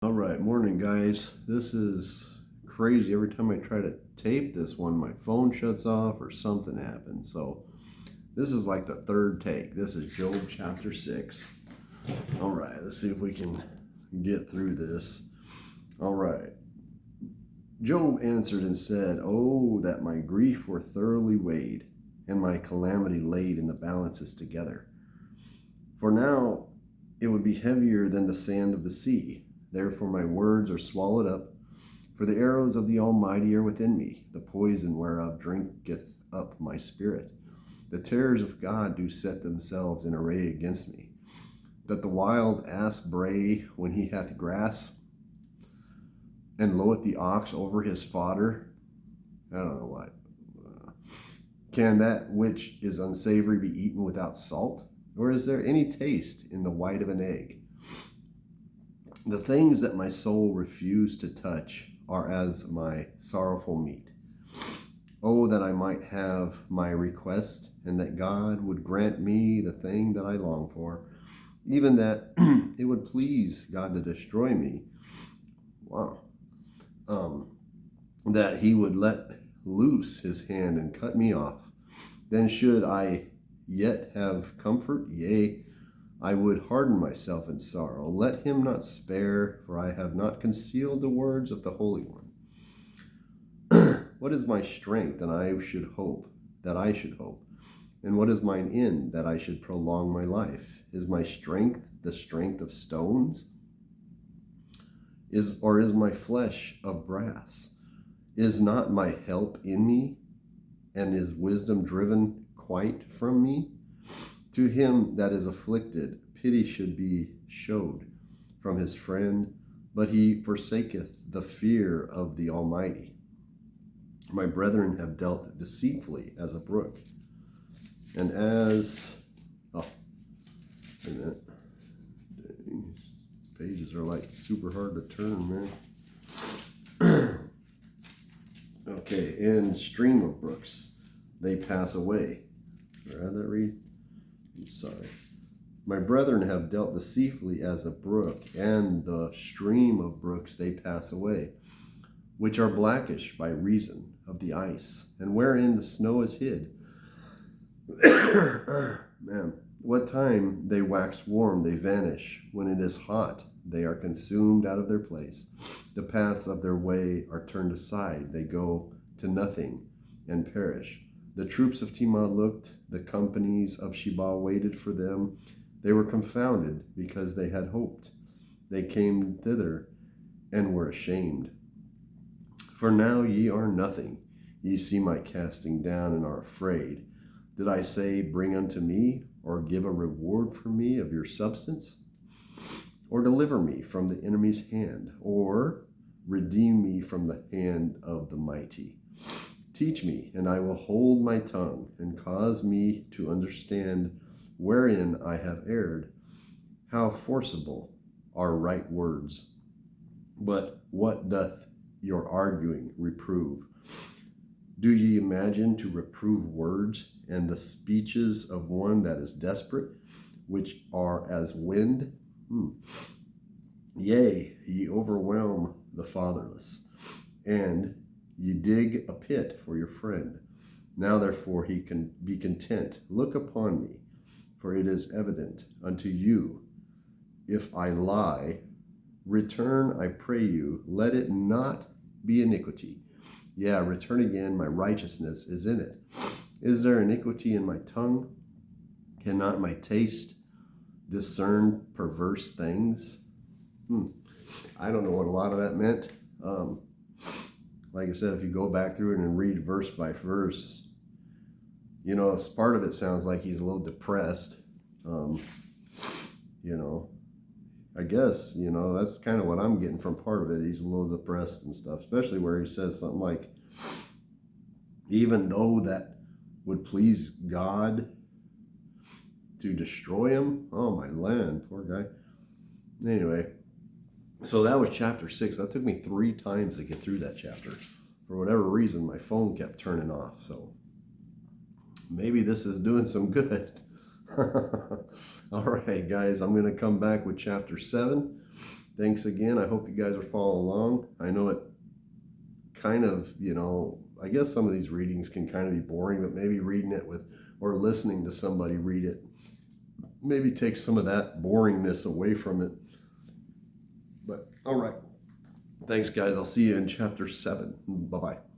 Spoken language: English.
All right, morning guys. This is crazy. Every time I try to tape this one, my phone shuts off or something happens. So this is like the third take. This is Job chapter 6. All right, let's see if we can get through this. All right. Job answered and said, "Oh, that my grief were thoroughly weighed, and my calamity laid in the balances together. For now it would be heavier than the sand of the sea. Therefore my words are swallowed up, for the arrows of the Almighty are within me, the poison whereof drinketh up my spirit. The terrors of God do set themselves in array against me. Doth the wild ass bray when he hath grass, and loweth the ox over his fodder?" I don't know what. "Can that which is unsavory be eaten without salt? Or is there any taste in the white of an egg? The things that my soul refused to touch are as my sorrowful meat. Oh, that I might have my request, and that God would grant me the thing that I long for, even that it would please God to destroy me." Wow. "That he would let loose his hand and cut me off. Then should I yet have comfort? Yea, I would harden myself in sorrow. Let him not spare, for I have not concealed the words of the Holy One. What is my strength, and I should hope, And what is mine end, that I should prolong my life? Is my strength the strength of stones? Is my flesh of brass? Is not my help in me? And is wisdom driven quite from me? To him that is afflicted, pity should be showed from his friend, but he forsaketh the fear of the Almighty. My brethren have dealt deceitfully as a brook, and as..." Oh, wait a minute. Dang, pages are like super hard to turn, man. Okay, "and stream of brooks, they pass away." Did I have that read? I'm sorry. "My brethren have dealt deceitfully as a brook, and the stream of brooks they pass away, which are blackish by reason of the ice, and wherein the snow is hid. Man, what time they wax warm, they vanish. When it is hot, they are consumed out of their place. The paths of their way are turned aside, they go to nothing and perish. The troops of Timah looked, the companies of Sheba waited for them. They were confounded because they had hoped. They came thither and were ashamed. For now ye are nothing. Ye see my casting down and are afraid. Did I say, bring unto me, or give a reward for me of your substance? Or deliver me from the enemy's hand, or redeem me from the hand of the mighty? Teach me, and I will hold my tongue, and cause me to understand wherein I have erred. How forcible are right words! But what doth your arguing reprove? Do ye imagine to reprove words, and the speeches of one that is desperate, which are as wind? Yea, ye overwhelm the fatherless, and ye dig a pit for your friend. Now therefore he can be content. Look upon me, for it is evident unto you. If I lie, return, I pray you, let it not be iniquity. Yeah, return again, my righteousness is in it. Is there iniquity in my tongue? Cannot my taste discern perverse things? I don't know what a lot of that meant. Like I said, if you go back through it and read verse by verse, part of it sounds like he's a little depressed. I guess, that's kind of what I'm getting from part of it. He's a little depressed and stuff, especially where he says something like, even though that would please God to destroy him. Oh, my land, poor guy. Anyway, so that was chapter 6. That took me 3 times to get through that chapter. For whatever reason, my phone kept turning off. So maybe this is doing some good. All right, guys, I'm going to come back with chapter 7. Thanks again. I hope you guys are following along. I know it kind of, I guess some of these readings can kind of be boring, but maybe reading it with or listening to somebody read it maybe takes some of that boringness away from it. But all right. Thanks, guys. I'll see you in chapter 7. Bye-bye.